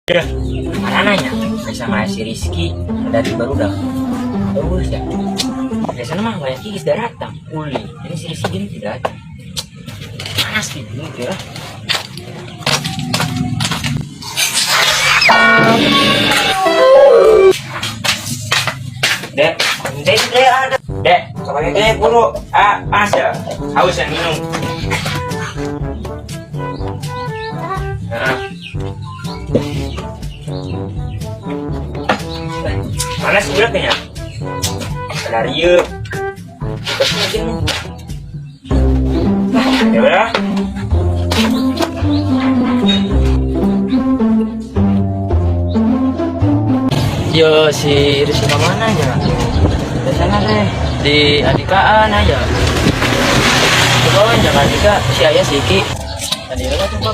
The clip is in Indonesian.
Ya, mana nanya sama si Rizky dari baru dah. Terus ya. Biasanya mah banyak kikis datang, uli. Ini si Rizky gini tidak datang. Panas gitu ya. Dek, ada. Dek, coba kita dulu. Ya. Haus yang minum. Nah. Mana sih bulatnya? Dari yuk. Ya udah. Yo, si Rizky mana ya? Di sana deh, di Adikaan aja. Coba jangan Adika, si Ayah si Iki. Tadi coba coba.